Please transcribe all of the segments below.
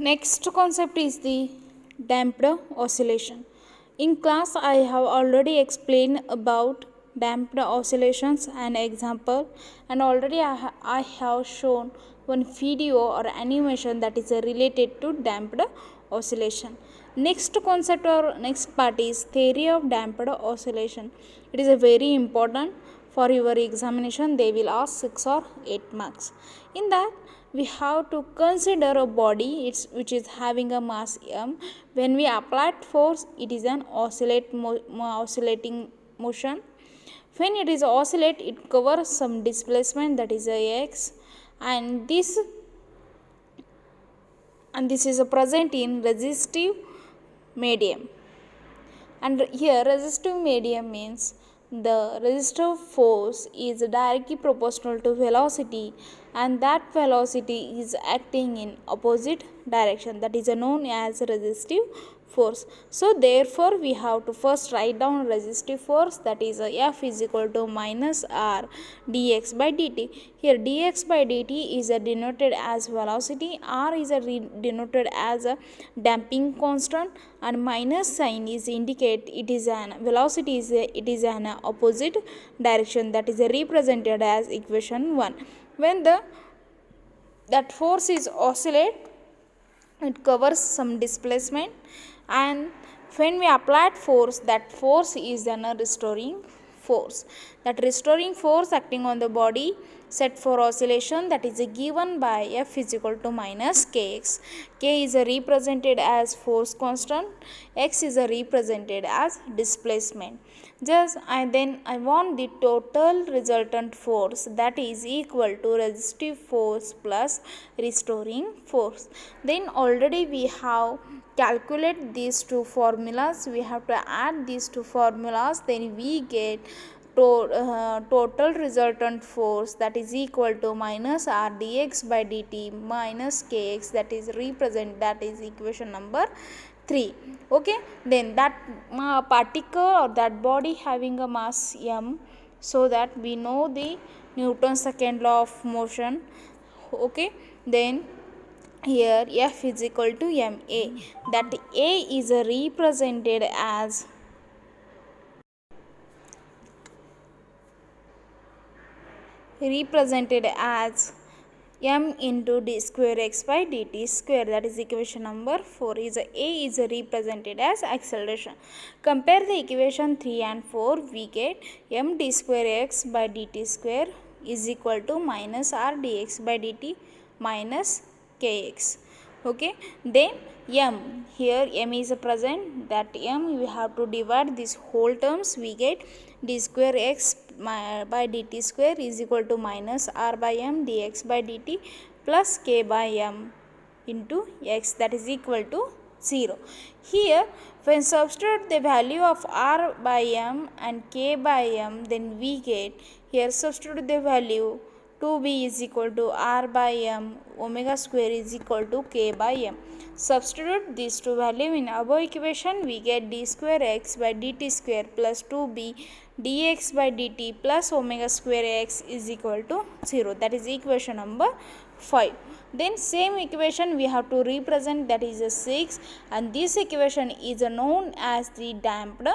Next concept is the damped oscillation. In class, I have already explained about damped oscillations and example, and already I have shown one video or animation that is related to damped oscillation. Next concept or next part is theory of damped oscillation. It is a very important for your examination. They will ask 6 or 8 marks. In that, we have to consider a body which is having a mass m. When we apply force, it is an oscillating motion. When it is oscillate, it covers some displacement, that is a x, and this is a present in resistive medium. And here resistive medium means the resistive force is directly proportional to velocity, and that velocity is acting in opposite direction, that is known as resistive force. So therefore we have to first write down resistive force, that is F is equal to minus R dx by dt. Here dx by dt is denoted as velocity, R is denoted as a damping constant, and minus sign is indicate it is an velocity is an opposite direction, that is represented as equation 1. When that force is oscillate, it covers some displacement, and when we applied force, that force is an restoring force. That restoring force acting on the body set for oscillation, that is given by F is equal to minus kx. K is represented as force constant, x is represented as displacement. Then I want the total resultant force, that is equal to resistive force plus restoring force. Then already we have calculate these two formulas, we have to add these two formulas, then we get total resultant force, that is equal to minus R dx by dt minus kx, that is equation number 3. Okay, then that particle or that body having a mass m, so that we know the Newton's second law of motion. Okay, then here F is equal to ma, that A is represented as m into d square x by dt square, that is equation number 4. A is represented as acceleration. Compare the equation 3 and 4, we get m d square x by dt square is equal to minus R dx by dt minus kx. Okay, then m, here m is present, that m we have to divide these whole terms, we get d square x by dt square is equal to minus R by m dx by dt plus k by m into x, that is equal to 0. Here when substitute the value of R by m and k by m, then we get, here substitute the value 2b is equal to R by m, omega square is equal to k by m. Substitute these two value in above equation, we get d square x by dt square plus 2b dx by dt plus omega square x is equal to 0, that is equation number 5. Then same equation we have to represent, that is a 6, and this equation is known as the damped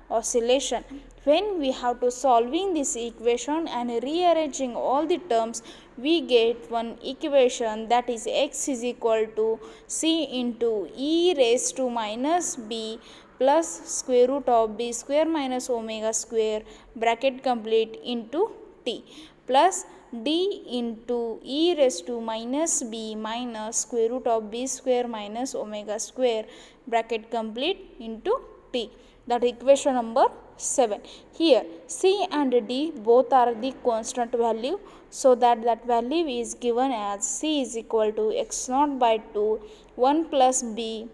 oscillation. When we have to solving this equation and rearranging all the terms, we get one equation, that is x is equal to c into e raised to minus b plus square root of b square minus omega square bracket complete into t plus d into e raised to minus b minus square root of b square minus omega square bracket complete into t. That equation number 7. Here c and d both are the constant value, so that value is given as c is equal to x naught by 2 1 plus b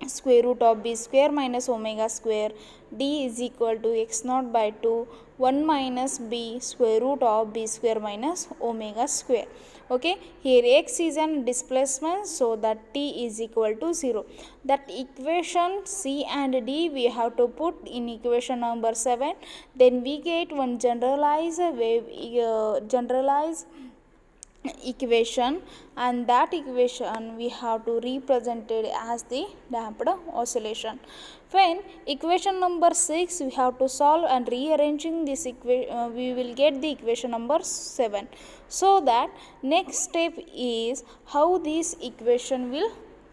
square root of b square minus omega square, d is equal to x naught by 2 1 minus b square root of b square minus omega square. Okay, here x is an displacement, so that t is equal to 0. That equation c and d we have to put in equation number 7. Then we get one generalized equation, and that equation we have to represent it as the damped oscillation. When equation number 6 we have to solve and rearranging this equation, we will get the equation number 7. So that next step is how this equation will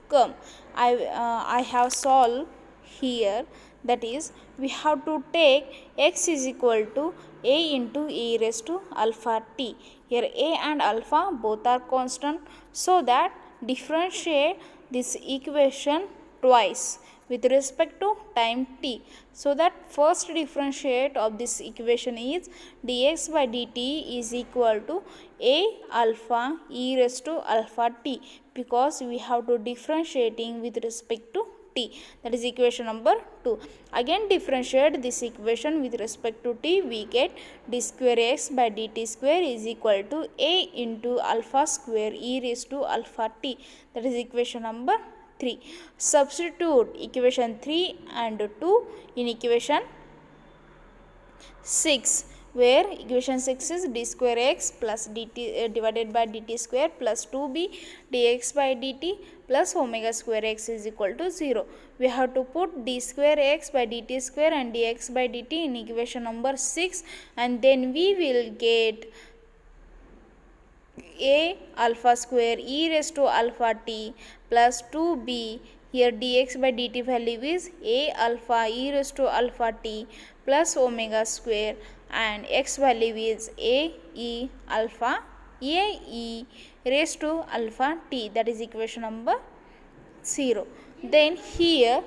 come. I have solved here, that is we have to take x is equal to a into e raised to alpha t. Here a and alpha both are constant, so that differentiate this equation twice with respect to time t. So that first differentiate of this equation is dx by dt is equal to a alpha e raised to alpha t, because we have to differentiating with respect to t, that is equation number 2. Again differentiate this equation with respect to t, we get d square x by dt square is equal to a into alpha square e raised to alpha t, that is equation number 3. Substitute equation 3 and 2 in equation 6, where equation 6 is d square x plus dt divided by dt square plus 2b dx by dt plus omega square x is equal to 0. We have to put d square x by dt square and dx by dt in equation number 6, and then we will get a alpha square e raised to alpha t plus 2b. Here dx by dt value is a alpha e raised to alpha t plus omega square, and x value is a e alpha a e raised to alpha t, that is equation number 0. Then here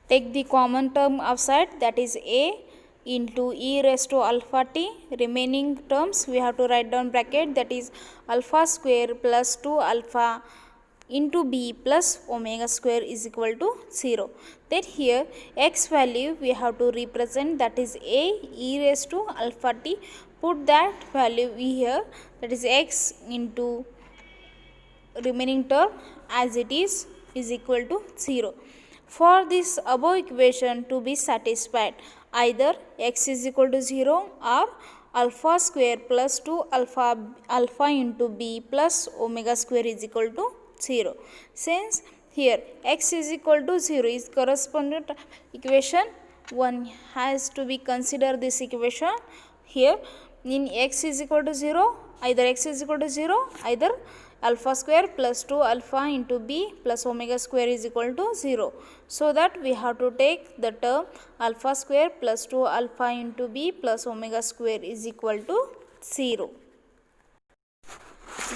take the common term outside, that is a into e raised to alpha t. Remaining terms we have to write down bracket, that is alpha square plus 2 alpha into b plus omega square is equal to 0. Then here x value we have to represent, that is a e raised to alpha t. Put that value here, that is x into remaining term as it is equal to 0. For this above equation to be satisfied, either x is equal to 0 or alpha square plus 2 alpha into b plus omega square is equal to 0. Since here x is equal to 0 is corresponding to equation 1, has to be consider this equation. Here in x is equal to 0, either x is equal to 0, either alpha square plus 2 alpha into b plus omega square is equal to 0. So that we have to take the term alpha square plus 2 alpha into b plus omega square is equal to 0.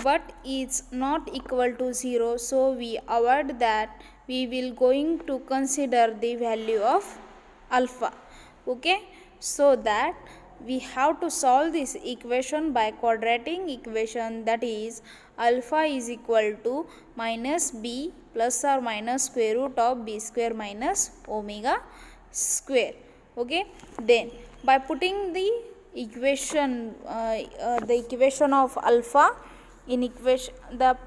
But it's not equal to 0, so we avoid that. We will going to consider the value of alpha. Okay, so that we have to solve this equation by quadratic equation, that is alpha is equal to minus b plus or minus square root of b square minus omega square. Okay, then by putting the equation of alpha in equation,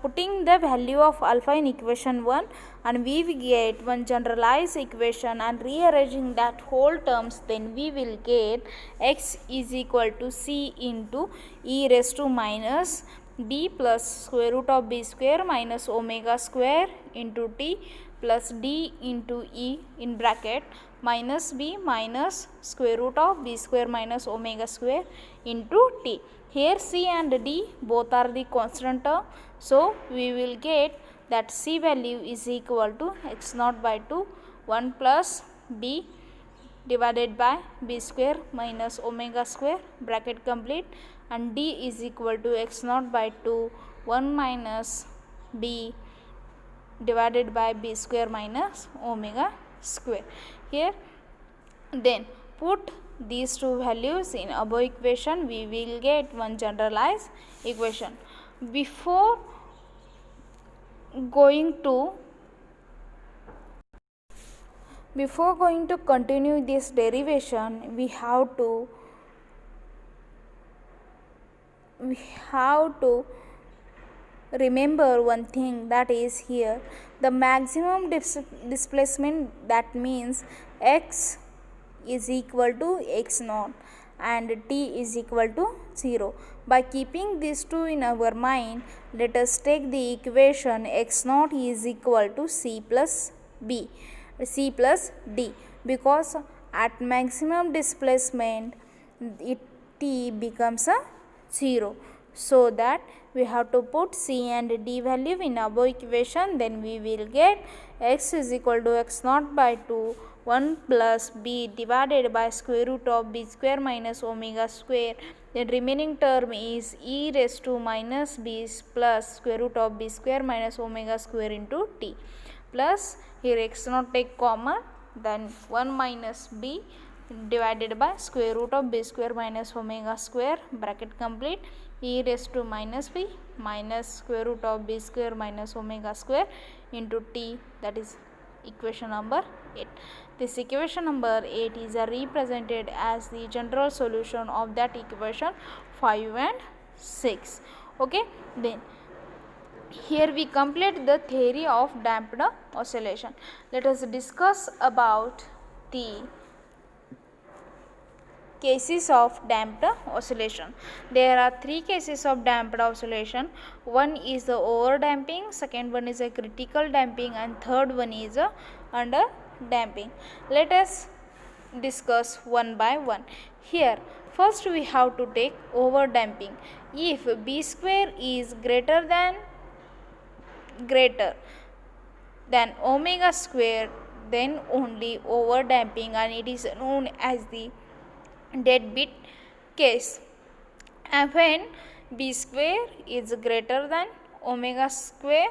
putting the value of alpha in equation 1, and we will get one generalized equation and rearranging that whole terms, then we will get x is equal to c into e raised to minus b plus square root of b square minus omega square into t plus d into e in bracket minus b minus square root of b square minus omega square into t. Here c and d both are the constant term, so we will get that c value is equal to x naught by 2 1 plus b divided by b square minus omega square bracket complete, and d is equal to x naught by 2 1 minus b divided by b square minus omega square. Here then put these two values in above equation, we will get one generalized equation. Before going to continue this derivation, we have to remember one thing, that is here the maximum displacement, that means x is equal to x naught, and t is equal to 0. By keeping these two in our mind, let us take the equation x naught is equal to c plus d, because at maximum displacement t becomes a 0. So that we have to put c and d value in above equation, then we will get x is equal to x naught by 2 1 plus b divided by square root of b square minus omega square. The remaining term is e raised to minus b plus square root of b square minus omega square into t, plus here x naught take common, then 1 minus b divided by square root of b square minus omega square, bracket complete, e raised to minus b minus square root of b square minus omega square into t, that is equation number 8. This equation number 8 is represented as the general solution of that equation 5 and 6. Okay, then here we complete the theory of damped oscillation. Let us discuss about the cases of damped oscillation. There are 3 cases of damped oscillation. One is the over damping, second one is a critical damping, and third one is a under damping. Let us discuss one by one. Here first we have to take over damping. If b square is greater than omega square, then only over damping, and it is known as the deadbeat case. And when b square is greater than omega square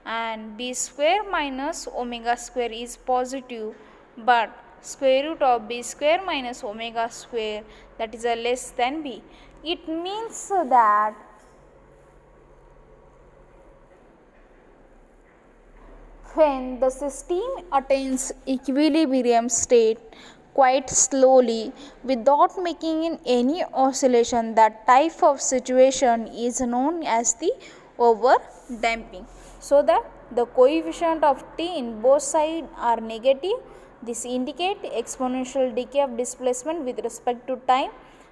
and b square minus omega square is positive, but square root of b square minus omega square, that is a less than b, it means that when the system attains equilibrium state quite slowly without making any oscillation, that type of situation is known as the over damping. So that the coefficient of t in both sides are negative. This indicates exponential decay of displacement with respect to time,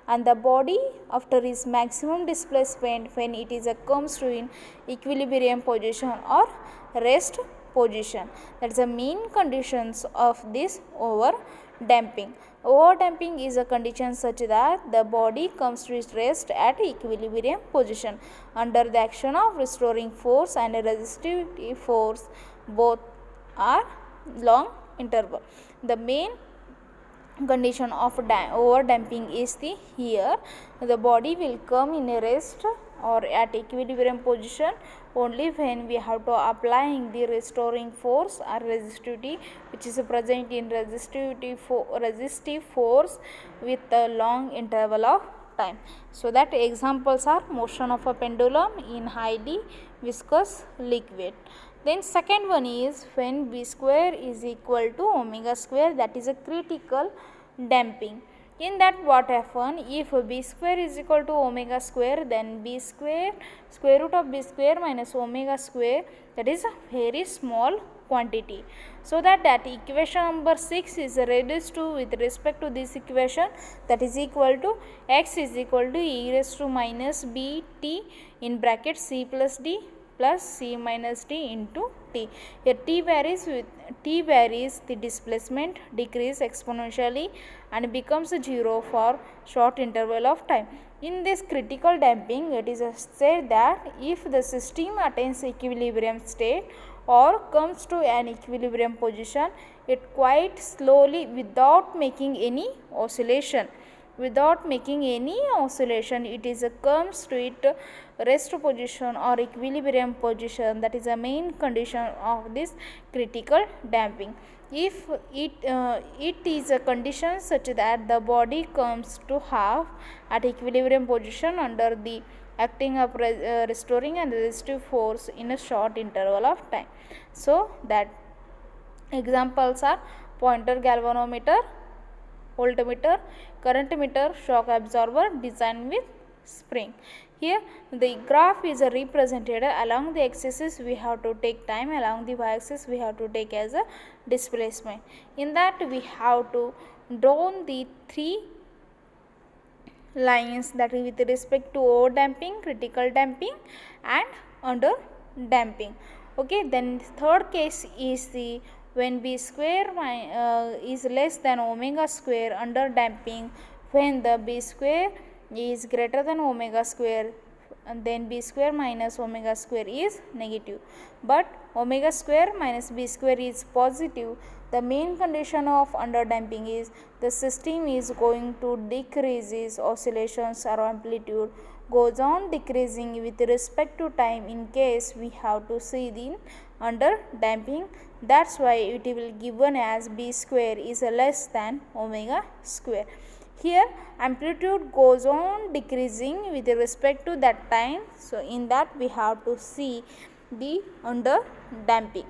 and the body after its maximum displacement when it is comes to in equilibrium position or rest position. That is the main conditions of this over damping. Over damping is a condition such that the body comes to its rest at equilibrium position under the action of restoring force and resistive force, both are long interval. The main condition of over damping is the here the body will come in a rest or at equilibrium position only when we have to applying the restoring force or resistivity, which is present in resistive force with a long interval of time. So that examples are motion of a pendulum in highly viscous liquid. Then second one is when b square is equal to omega square, that is a critical damping. In that what happen, if b square is equal to omega square, then b square square root of b square minus omega square, that is a very small quantity. So that equation number 6 is reduced to with respect to this equation, that is equal to x is equal to e raised to minus b t in bracket c plus d plus c minus d into t. Here t varies, the displacement decrease exponentially and becomes 0 for short interval of time. In this critical damping, it is said that if the system attains equilibrium state or comes to an equilibrium position, it quite slowly without making any oscillation. It is comes to it rest position or equilibrium position, that is a main condition of this critical damping. If it is a condition such that the body comes to half at equilibrium position under the acting of restoring and resistive force in a short interval of time. So that examples are pointer galvanometer, voltmeter, current meter, shock absorber designed with spring. Here the graph is represented along the x-axis we have to take time, along the y-axis we have to take as a displacement. In that we have to draw the three lines, that is with respect to over damping, critical damping and under damping. Okay, then third case is the when b square is less than omega square under damping, when the b square is greater than omega square, and then b square minus omega square is negative, but omega square minus b square is positive. The main condition of under damping is the system is going to decrease its oscillations or amplitude goes on decreasing with respect to time in case we have to see the under damping. That's why it will given as b square is less than omega square. Here amplitude goes on decreasing with respect to that time, so in that we have to see the under damping.